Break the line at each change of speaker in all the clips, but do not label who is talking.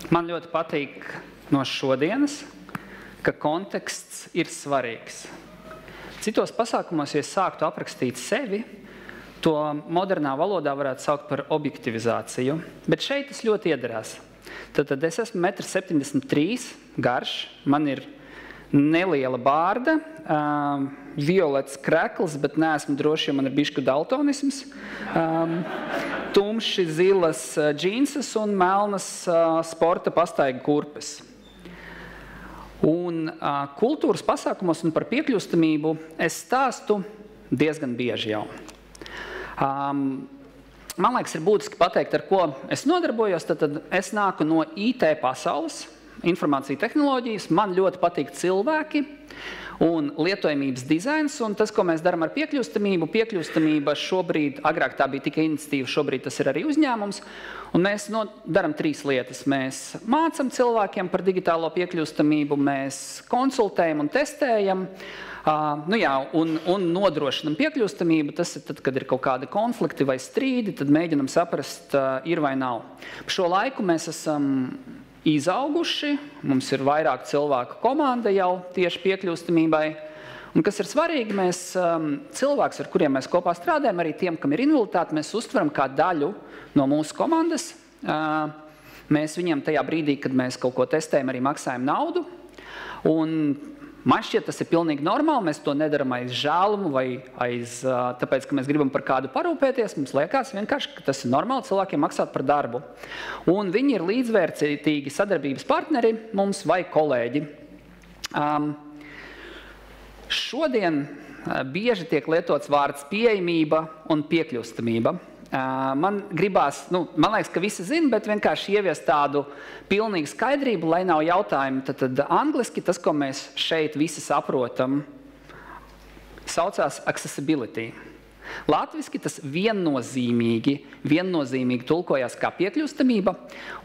Man ļoti patīk no šodienas, ka konteksts ir svarīgs. Citos pasākumos, ja es sāktu aprakstīt sevi, to modernā valodā varētu saukt par objektivizāciju, bet šeit tas ļoti iederās. Tad es esmu 1,73 m garš, man ir neliela bārda, violets krekls, bet neesmu droši, jo man ir bišķu daltonisms, tumši zilas džīnsas un melnas sporta pastaiga kurpes. Un kultūras pasākumos un par piekļūstamību es stāstu diezgan bieži jau. Man liekas, ir būtiski pateikt, ar ko es nodarbojos, tad es nāku no IT pasaules, informācija tehnoloģijas, man ļoti patīk cilvēki un lietojamības dizains, un tas, ko mēs darām ar piekļūstamība šobrīd, agrāk tā bija tikai iniciatīva, šobrīd tas ir arī uzņēmums, un mēs darām 3 lietas. Mēs mācam cilvēkiem par digitālo piekļūstamību, mēs konsultējam un testējam, un nodrošinam piekļūstamību. Tas ir tad, kad ir kaut kādi konflikti vai strīdi, tad mēģinam saprast, ir vai nav. Pa šo laiku mēs esam izauguši, mums ir vairāk cilvēku komanda jau tieši piekļūstamībai. Un kas ir svarīgi, mēs cilvēks, ar kuriem mēs kopā strādājam, arī tiem, kam ir invaliditāte, mēs uztveram kā daļu no mūsu komandas. Mēs viņiem tajā brīdī, kad mēs kaut ko testējam, arī maksājam naudu. Un man šķiet, tas ir pilnīgi normāli, mēs to nedaram aiz žēlumu vai tāpēc, ka mēs gribam par kādu parūpēties. Mums liekas vienkārši, ka tas ir normāli cilvēkiem maksāt par darbu. Un viņi ir līdzvērtīgi sadarbības partneri mums vai kolēģi. Šodien bieži tiek lietots vārds pieejamība un piekļūstamība. Man gribās, man liekas, ka visi zina, bet vienkārši ieviest tādu pilnīgu skaidrību, lai nav jautājumu. Tad angliski tas, ko mēs šeit visi saprotam, saucās accessibility. Latviski tas viennozīmīgi tulkojās kā piekļūstamība.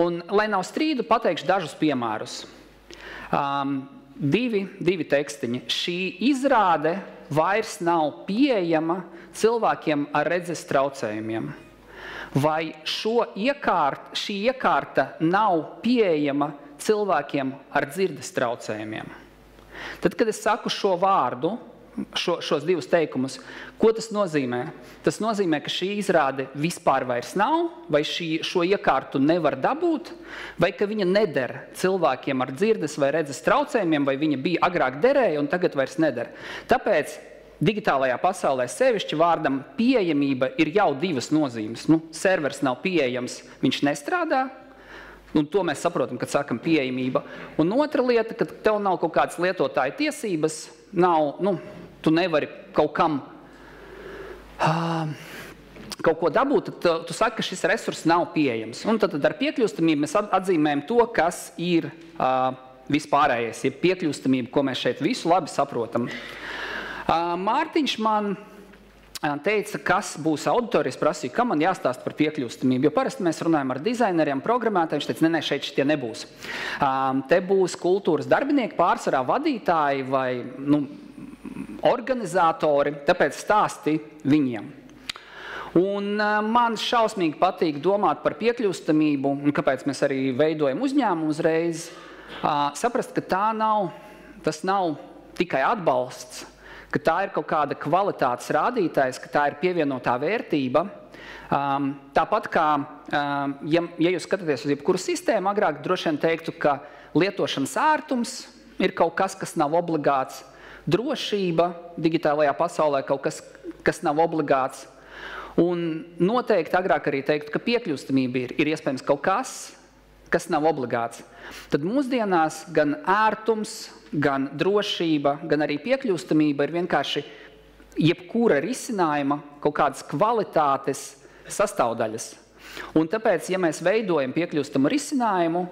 Un, lai nav strīdu, pateikšu dažus piemērus. Divi tekstiņi. Šī izrāde vairs nav pieejama cilvēkiem ar redzes traucējumiem. Vai šī iekārta nav pieejama cilvēkiem ar dzirdes traucējumiem. Tad, kad es saku šo vārdu, šos divus teikumus, ko tas nozīmē? Tas nozīmē, ka šī izrāde vispār vairs nav, vai šo iekārtu nevar dabūt, vai ka viņa neder cilvēkiem ar dzirdes vai redzes traucējumiem, vai viņa bija agrāk derēja un tagad vairs neder. Tāpēc digitālajā pasaulē sevišķi vārdam pieejamība ir jau 2 nozīmes. Servers nav pieejams, viņš nestrādā, un to mēs saprotam, kad sakam pieejamība. Un otra lieta, kad tev nav kaut kādas lietotāja tiesības, tu nevari kaut ko dabūt, tad tu saki, ka šis resurs nav pieejams. Un tad ar piekļūstamību mēs atzīmējam to, kas ir vispārējais, ja piekļūstamība, ko mēs šeit visu labi saprotam. Mārtiņš man teica, kas būs auditorijas, prasīja, kam man jāstāst par piekļūstamību, jo parasti mēs runājam ar dizaineriem, programmētājiem, viņš teica, šeit šitie nebūs. Te būs kultūras darbinieki, pārsvarā vadītāji vai organizatori, tāpēc stāsti viņiem. Un man šausmīgi patīk domāt par piekļūstamību, un kāpēc mēs arī veidojam uzņēmumu uzreiz, saprast, ka tas nav tikai atbalsts, ka tā ir kaut kāda kvalitātes rādītājs, ka tā ir pievienotā vērtība. Tāpat kā, ja jūs skatāties uz jebkuru sistēmu, agrāk droši vien teiktu, ka lietošanas ērtums ir kaut kas, kas nav obligāts, drošība digitālajā pasaulē kaut kas, kas nav obligāts, un noteikti agrāk arī teiktu, ka piekļūstamība ir iespējams kaut kas, kas nav obligāts. Tad mūsdienās gan ērtums, gan drošība, gan arī piekļūstamība ir vienkārši jebkura risinājuma kaut kādas kvalitātes sastāvdaļas. Un tāpēc, ja mēs veidojam piekļūstamu risinājumu,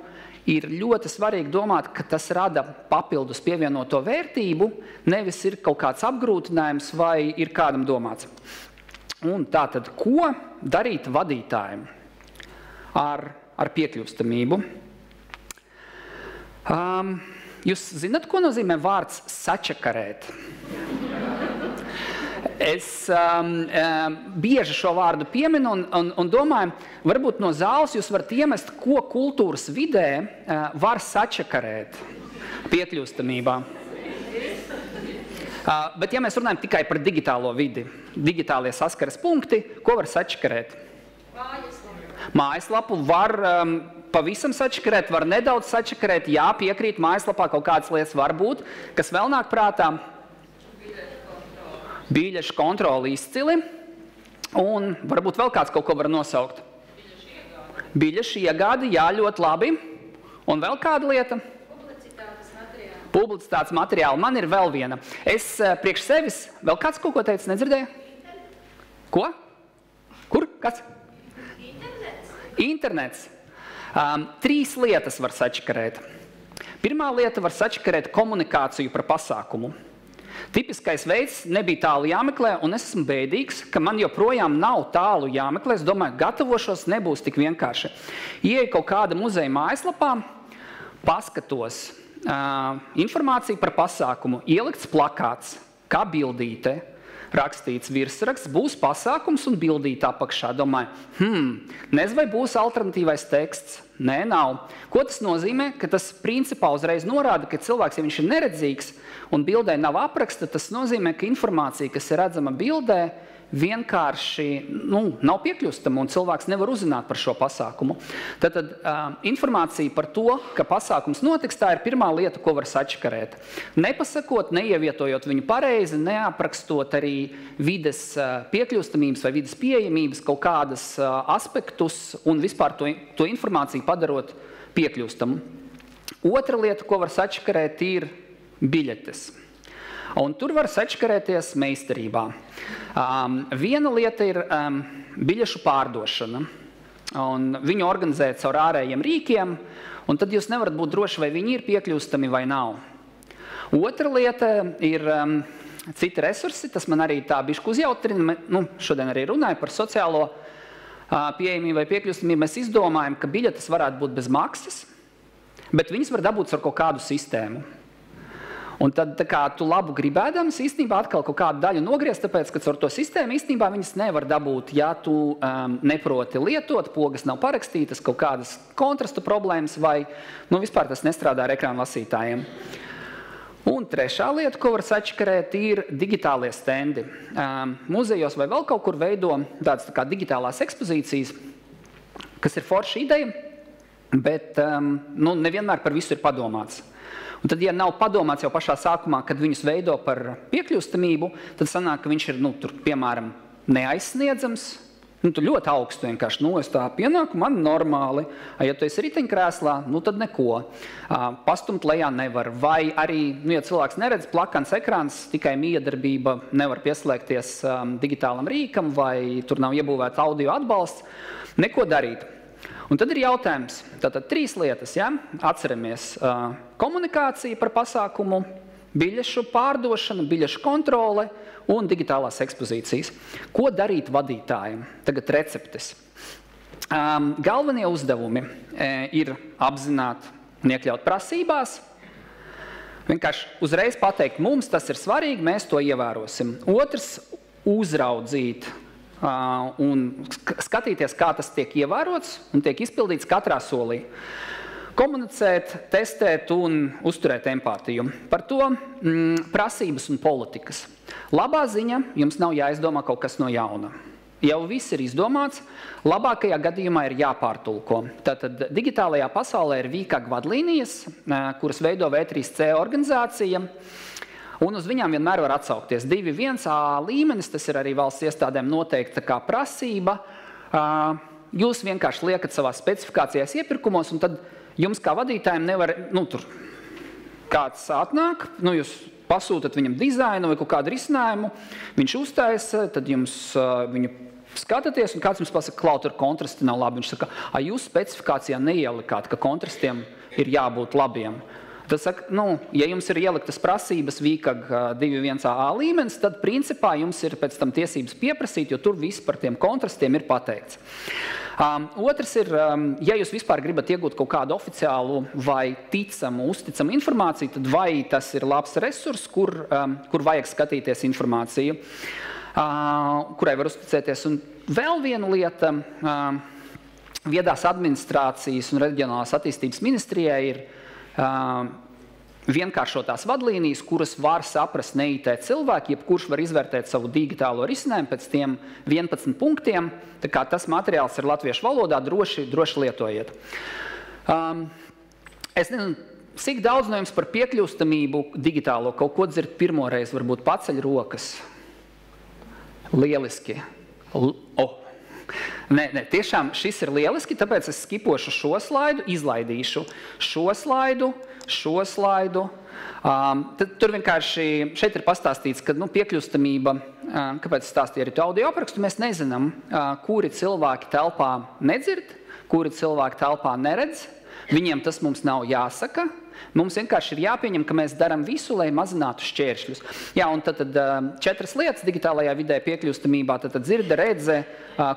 ir ļoti svarīgi domāt, ka tas rada papildus pievienoto vērtību, nevis ir kaut kāds apgrūtinājums vai ir kādam domāts. Un tātad, ko darīt vadītājiem ar piekļūstamību? Jūs zināt, ko nozīmē vārds sačakarēt? Es bieži šo vārdu pieminu un domāju, varbūt no zāles jūs varat iemest, ko kultūras vidē var sačakarēt piekļūstamībā. Bet ja mēs runājam tikai par digitālo vidi, digitālie saskares punkti, ko var sačakarēt? Mājaslapu var pavisam sačakarēt, var nedaudz sačakarēt, jā, piekrīt, mājaslapā kaut kādas lietas var būt, kas vēl nāk prātā. Biļešu kontroli izcili, un varbūt vēl kāds kaut ko var nosaukt. Biļešu iegādi, jā, ļoti labi. Un vēl kāda lieta? Publicitātes materiāli. Man ir vēl viena. Es priekš sevis, vēl kāds kaut ko teica, nedzirdēju? Ko? Kur? Kas? Internets. 3 lietas var sačakarēt. Pirmā lieta var sačakarēt komunikāciju par pasākumu. Tipiskais veids nebija tālu jāmeklē, un es esmu bēdīgs, ka man joprojām nav tālu jāmeklē. Es domāju, gatavošos nebūs tik vienkārši. Ieeju kaut kāda muzeja mājaslapā, paskatos informāciju par pasākumu, ielikts plakāts, kā bildīte, rakstīts virsraksts, būs pasākums un bildīte apakšā. Domāju, nezinu, vai būs alternatīvais teksts. Nē, nav. Ko tas nozīmē? Ka tas principā uzreiz norāda, ka cilvēks, ja viņš ir neredzīgs un bildē nav apraksta, tas nozīmē, ka informācija, kas ir redzama bildē, vienkārši nav piekļūstama un cilvēks nevar uzzināt par šo pasākumu. Tad informācija par to, ka pasākums notiks, tā ir pirmā lieta, ko var sačakarēt. Nepasakot, neievietojot viņu pareizi, neaprakstot arī vides piekļūstamības vai vides pieejamības kaut kādas aspektus un vispār to informāciju padarot piekļūstamu. Otra lieta, ko var sačakarēt, ir biļetes. Un tur var sačakarēties meistarībā. Viena lieta ir biļešu pārdošana. Un viņu organizēt caur ārējiem rīkiem, un tad jūs nevarat būt droši, vai viņi ir piekļūstami vai nav. Otra lieta ir citi resursi, tas man arī tā bišķi uzjautrina. Šodien arī runāju par sociālo pieejamību vai piekļūstamību. Mēs izdomājam, ka biļetes varētu būt bez maksas, bet viņas var dabūt ar kaut kādu sistēmu. Un tad, kā tu labu gribēdams, īstenībā atkal kaut kādu daļu nogriezt, tāpēc, ka ar to sistēmu īstenībā viņas nevar dabūt, ja tu neproti lietot, pogas nav parakstītas, kaut kādas kontrastu problēmas vai vispār tas nestrādā ar ekrānu lasītājiem. Un trešā lieta, ko var sačakarēt, ir digitālie stendi. Muzejos vai vēl kaut kur veido tādas kā digitālās ekspozīcijas, kas ir forša ideja, bet nevienmēr par visu ir padomāts. Un tad, ja nav padomāts jau pašā sākumā, kad viņus veido par piekļūstamību, tad sanāk, ka viņš ir, tur, piemēram, neaizsniedzams. Tu ļoti augstu vienkārši, es tā pienāku, man normāli. Ja tu esi riteņkrēslā, tad neko. Pastumt lejā nevar. Vai arī, ja cilvēks neredz plakans ekrāns, tikai miedarbība nevar pieslēgties digitālam rīkam, vai tur nav iebūvēts audio atbalsts, neko darīt. Un tad ir jautājums, tātad 3 lietas, ja? Atceramies komunikācija par pasākumu, biļešu pārdošana, biļešu kontrole un digitālās ekspozīcijas. Ko darīt vadītājiem? Tagad receptes. Galvenie uzdevumi ir apzināt un iekļaut prasībās. Vienkārši uzreiz pateikt, mums tas ir svarīgi, mēs to ievērosim. Otrs, uzraudzīt un skatīties, kā tas tiek ievērots un tiek izpildīts katrā solī. Komunicēt, testēt un uzturēt empātiju. Par to prasības un politikas. Labā ziņa, jums nav jāizdomā kaut kas no jauna. Jau viss ir izdomāts, labākajā gadījumā ir jāpārtulko. Tātad digitālajā pasaulē ir VKG vadlīnijas, kuras veido V3C organizācija, un uz viņām vienmēr var atsaukties. 2.1a līmenis, tas ir arī valsts iestādēm noteikta kā prasība. Jūs vienkārši liekat savās specifikācijās iepirkumos, un tad jums kā vadītājiem nevar, tur kāds atnāk, jūs pasūtat viņam dizainu vai kaut kādu risinājumu, viņš uztaisa, tad jums viņu skatāties, un kāds jums pasaka, klau, tur kontrasti nav labi. Viņš saka, jūs specifikācijā neielikāt, ka kontrastiem ir jābūt labiem. Tad saka, ja jums ir ieliktas prasības VKG 2.1a līmenis, tad principā jums ir pēc tam tiesības pieprasīt, jo tur viss par tiem kontrastiem ir pateikts. Otrs ir, ja jūs vispār gribat iegūt kaut kādu oficiālu vai ticamu, uzticamu informāciju, tad vai tas ir labs resurs, kur vajag skatīties informāciju. kurai var uzticēties. Un vēl viena lieta, viedās administrācijas un reģionālās attīstības ministrijai ir vienkāršotās vadlīnijas, kuras var saprast ne IT cilvēki, jebkurš var izvērtēt savu digitālo risinājumu pēc tiem 11 punktiem. Tā kā tas materiāls ir latviešu valodā, droši lietojiet. Es nezinu, cik daudz no jums par piekļūstamību digitālo kaut ko dzird pirmoreiz, varbūt paceļ rokas. Lieliski. Nē, tiešām šis ir lieliski, tāpēc es skipošu šo slaidu, izlaidīšu šo slaidu. Tad tur vienkārši šeit ir pastāstīts, ka piekļūstamība, kāpēc stāstīja arī to audio aprakstu, mēs nezinām, kuri cilvēki telpā nedzird, kuri cilvēki telpā neredz. Viņiem tas mums nav jāsaka. Mums vienkārši ir jāpieņem, ka mēs darām visu, lai mazinātu šķēršļus. Jā, un tad 4 lietas digitālajā vidē piekļūstamībā, tad dzirde, redze,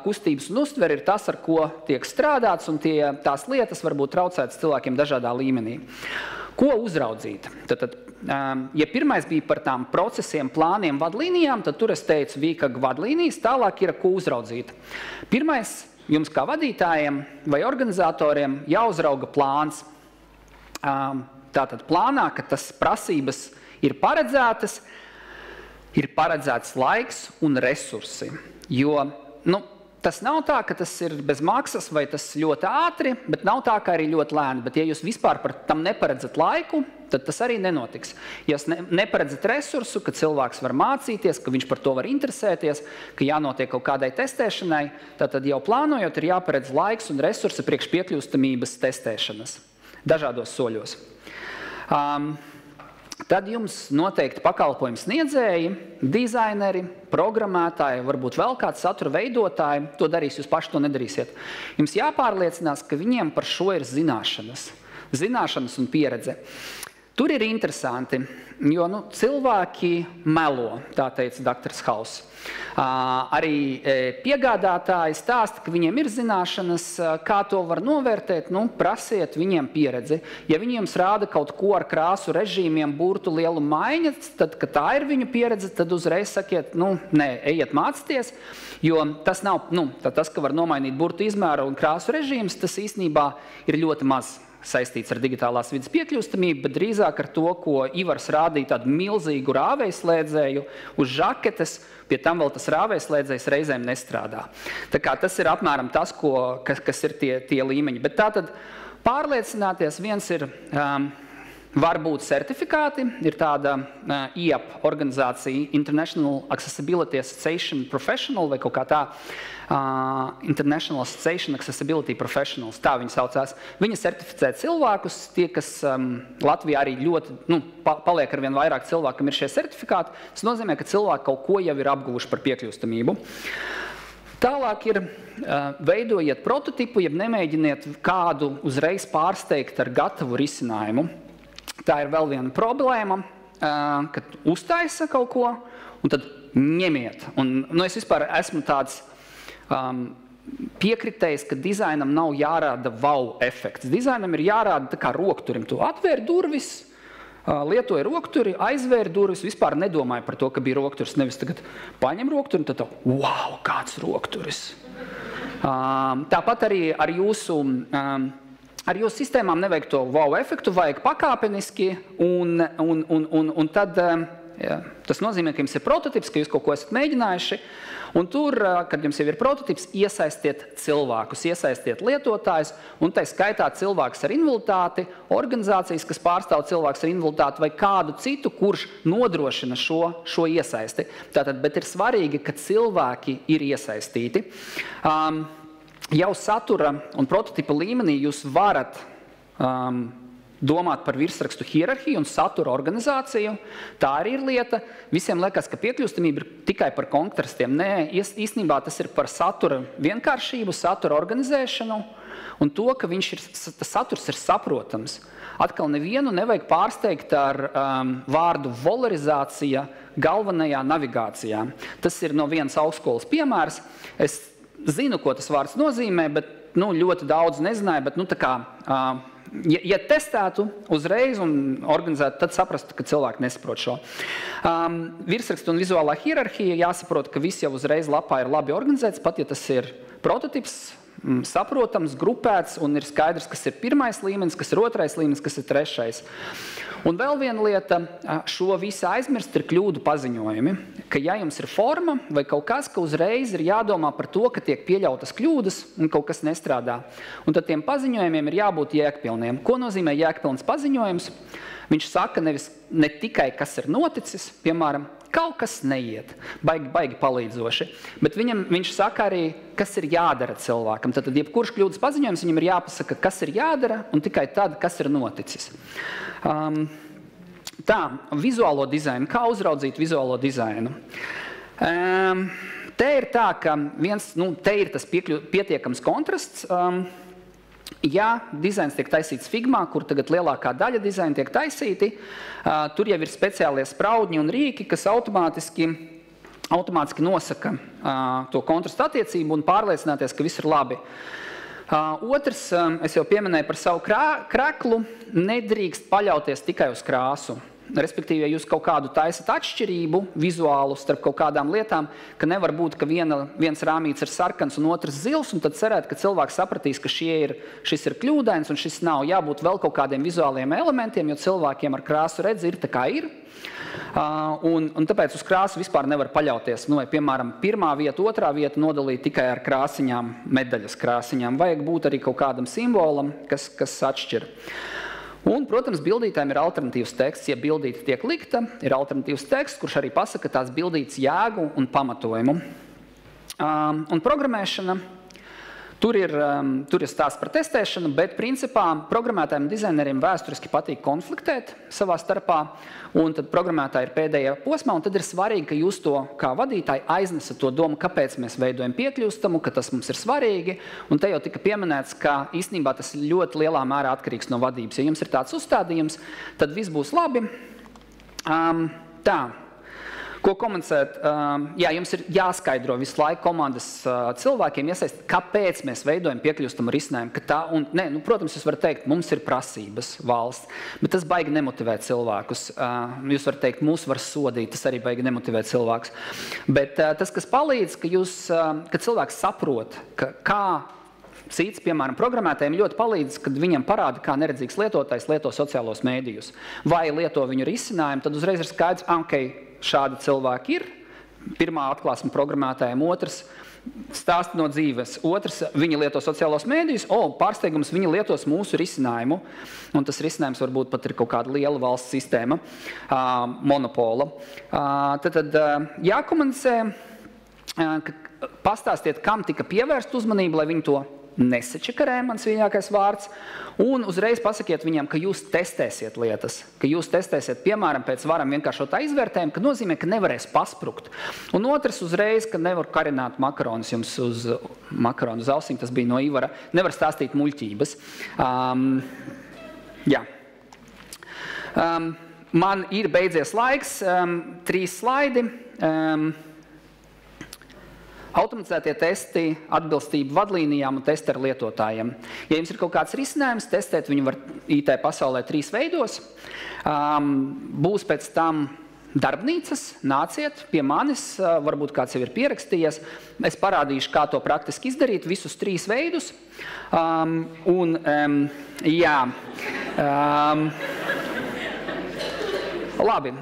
kustības un uztvere ir tas, ar ko tiek strādāts, un tās lietas var būt traucētas cilvēkiem dažādā līmenī. Ko uzraudzīt? Ja pirmais bija par tām procesiem, plāniem, vadlīnijām, tad tur es teicu VKG vadlīnijas, tālāk ir, ko uzraudzīt. Pirmais, jums kā vadītājiem vai organizatoriem jāuzrauga plāns. Tātad plānā, ka tas prasības ir paredzētas, ir paredzēts laiks un resursi. Jo tas nav tā, ka tas ir bez maksas vai tas ļoti ātri, bet nav tā, ka arī ļoti lēni. Bet ja jūs vispār par tam neparedzat laiku, tad tas arī nenotiks. Ja jūs neparedzat resursu, ka cilvēks var mācīties, ka viņš par to var interesēties, ka jānotiek kaut kādai testēšanai, tad jau plānojot ir jāparedz laiks un resursi priekš piekļūstamības testēšanas dažādos soļos. Tad jums noteikti pakalpojumu sniedzēji, dizaineri, programmētāji, varbūt vēl kāds satura veidotāji, to darīs, jūs paši to nedarīsiet. Jums jāpārliecinās, ka viņiem par šo ir zināšanas un pieredze. Tur ir interesanti, jo cilvēki melo, tā teica Dr. Hauss. Arī piegādātāji stāsta, ka viņiem ir zināšanas, kā to var novērtēt, prasiet viņiem pieredzi. Ja viņi jums rāda kaut ko ar krāsu režīmiem, burtu lielu maiņu, tad, ka tā ir viņu pieredze, tad uzreiz sakiet, nē, ejiet mācīties, jo tas nav, tas, ka var nomainīt burtu izmēru un krāsu režīmus, tas īstenībā ir ļoti maz saistīts ar digitālās vidas piekļūstamību, bet drīzāk ar to, ko Ivars rādīja tādu milzīgu rāvējslēdzēju uz žaketes, pie tam vēl tas rāvējslēdzējs reizēm nestrādā. Tā kā tas ir apmēram tas, kas ir tie līmeņi. Bet tātad pārliecināties, viens ir, var būt certifikāti, ir tāda IAP organizācija, International Accessibility Association Professional, vai kaut kā tā, International Association Accessibility Professionals, tā viņi saucās. Viņi certificē cilvēkus, tie, kas Latvijā arī ļoti, paliek ar vien vairāk cilvēkam ir šie certifikāti, tas nozīmē, ka cilvēki kaut ko jau ir apguvuši par piekļūstamību. Tālāk ir veidojiet prototipu, jeb nemēģiniet kādu uzreiz pārsteigt ar gatavu risinājumu. Tā ir vēl viena problēma, kad uztaisa kaut ko, un tad ņemiet. Es vispār esmu tāds piekritējis, ka dizainam nav jārāda wow efekts. Dizainam ir jārāda tā kā rokturim. Tu atvēri durvis, lietoja rokturi, aizvēri durvis, vispār nedomāja par to, ka bija rokturis. Nevis tagad paņem rokturi, un tad wow, kāds rokturis. Tāpat arī ar jūsu sistēmām nevajag to wow efektu, vajag pakāpeniski, un tad tas nozīmē, ka jums ir prototips, ka jūs kaut ko esat mēģinājuši, un tur, kad jums jau ir prototips, iesaistiet cilvēkus, iesaistiet lietotājus, un tai skaitā cilvēks ar invaliditāti, organizācijas, kas pārstāv cilvēks ar invaliditāti, vai kādu citu, kurš nodrošina šo iesaisti. Tātad, bet ir svarīgi, ka cilvēki ir iesaistīti. Jau satura un prototipa līmenī jūs varat domāt par virsrakstu hierarhiju un satura organizāciju. Tā arī ir lieta. Visiem liekas, ka piekļūstamība ir tikai par kontrastiem. Nē, īstenībā tas ir par satura vienkāršību, satura organizēšanu un to, ka saturs ir saprotams. Atkal nevienu nevajag pārsteigt ar vārdu valorizācija galvenajā navigācijā. Tas ir no vienas augstskolas piemērs. Es zinu, ko tas vārds nozīmē, bet ļoti daudz nezināju, bet tā kā ja testētu uzreiz un organizētu, tad saprastu, ka cilvēki nesaprot šo. Virsrakstu un vizuālā hierarhija jāsaprot, ka viss jau uzreiz lapā ir labi organizēts, pat ja tas ir prototips, saprotams, grupēts un ir skaidrs, kas ir pirmais līmenis, kas ir otrais līmenis, kas ir trešais. Un vēl viena lieta, šo visu aizmirst ir kļūdu paziņojumi, ka ja jums ir forma vai kaut kas, ka uzreiz ir jādomā par to, ka tiek pieļautas kļūdas un kaut kas nestrādā. Un tad tiem paziņojumiem ir jābūt jēgpilniem. Ko nozīmē jēgpilns paziņojums? Viņš saka ne tikai, kas ir noticis, piemēram, kaut kas neiet, baigi palīdzoši, bet viņš saka arī, kas ir jādara cilvēkam. Tad jebkurš kļūdas paziņojums, viņam ir jāpasaka, kas ir jādara, un tikai tad, kas ir noticis. Tā, vizuālo dizainu. Kā uzraudzīt vizuālo dizainu? Te ir tā, ka te ir tas pietiekams kontrasts. Ja dizains tiek taisīts Figmā, kur tagad lielākā daļa dizaina tiek taisīti, tur jau ir speciālie spraudņi un rīki, kas automātiski nosaka to kontrastu attiecību un pārliecināties, ka viss ir labi. Otrs, es jau pieminēju par savu kreklu, nedrīkst paļauties tikai uz krāsu. Respektīvi, ja jūs kaut kādu taisat atšķirību vizuālu starp kaut kādām lietām, ka nevar būt, ka viens rāmīts ir sarkans un otrs zils, un tad cerēt, ka cilvēks sapratīs, ka šis ir kļūdains un šis nav. Jābūt vēl kaut kādiem vizuāliem elementiem, jo cilvēkiem ar krāsu redzi ir tā kā ir. Un tāpēc uz krāsu vispār nevar paļauties. Vai, piemēram, pirmā vieta, otrā vieta nodalīt tikai ar krāsiņām, medaļas krāsiņām. Vajag būt arī kaut kādam simbolam, kas atšķir. Un, protams, bildītēm ir alternatīvs teksts. Ja bildīte tiek likta, ir alternatīvs teksts, kurš arī pasaka tās bildītes jēgu un pamatojumu. Un programmēšana, tur ir stāsts par testēšanu, bet principā programmētājiem un dizaineriem vēsturiski patīk konfliktēt savā starpā, un tad programmētāji ir pēdējā posmā, un tad ir svarīgi, ka jūs to kā vadītāji aiznesat to domu, kāpēc mēs veidojam piekļūstamu, ka tas mums ir svarīgi, un te jau tika pieminēts, ka īstenībā tas ļoti lielā mērā atkarīgs no vadības. Ja jums ir tāds uzstādījums, tad viss būs labi. Tā. Ko komunicēt? Jā, jums ir jāskaidro visu laiku komandas cilvēkiem, iesaist, kāpēc mēs veidojam piekļūstamu risinājumu. Protams, jūs varat teikt, mums ir prasības valsts, bet tas baigi nemotivē cilvēkus. Jūs varat teikt, mūs var sodīt, tas arī baigi nemotivē cilvēkus. Bet tas, kas palīdz, ka cilvēks saprot, kā cits, piemēram, programmētājiem ļoti palīdz, kad viņam parāda, kā neredzīgs lietotājs lieto sociālos mēdījus vai lieto viņu risinājumu, tad uzreiz ir skaidrs, šādi cilvēki ir. Pirmā atklāsme programmētājiem, otrs stāsti no dzīves, otrs viņi lieto sociālos mēdījus, pārsteigums viņi lietos mūsu risinājumu, un tas risinājums varbūt pat ir kaut kāda liela valsts sistēma, monopola. Tad jākomunicē, pastāstiet, kam tika pievērst uzmanību, lai viņi to nesačakarē, mans mīļākais vārds, un uzreiz pasakiet viņam, ka jūs testēsiet lietas, ka jūs testēsiet, piemēram, pēc varam vienkāršotā izvērtējuma, ka nozīmē, ka nevarēs pasprukt. Un otrs uzreiz, ka nevar karināt makaronus jums uz makaronu uz ausīm, tas bija no Ivara, nevar stāstīt muļķības. Jā. Man ir beidzies laiks, 3 slaidi. Automatizētie testi, atbilstība vadlīnijām un testeru lietotājiem. Ja jums ir kaut kāds risinājums, testēt viņu var IT pasaulē 3 veidos. Būs pēc tam darbnīcas, nāciet pie manis, varbūt kāds jau ir pierakstījies. Es parādīšu, kā to praktiski izdarīt, visus 3 veidus. Labi,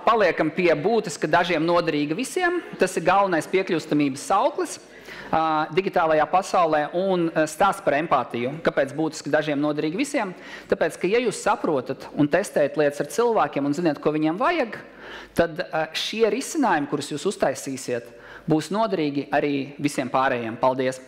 paliekam pie būtiska dažiem noderīga visiem. Tas ir galvenais piekļūstamības sauklis digitālajā pasaulē un stāsts par empātiju. Kāpēc būtiski dažiem noderīgi visiem? Tāpēc, ka ja jūs saprotat un testējat lietas ar cilvēkiem un ziniet, ko viņiem vajag, tad šie risinājumi, kurus jūs uztaisīsiet, būs noderīgi arī visiem pārējiem. Paldies!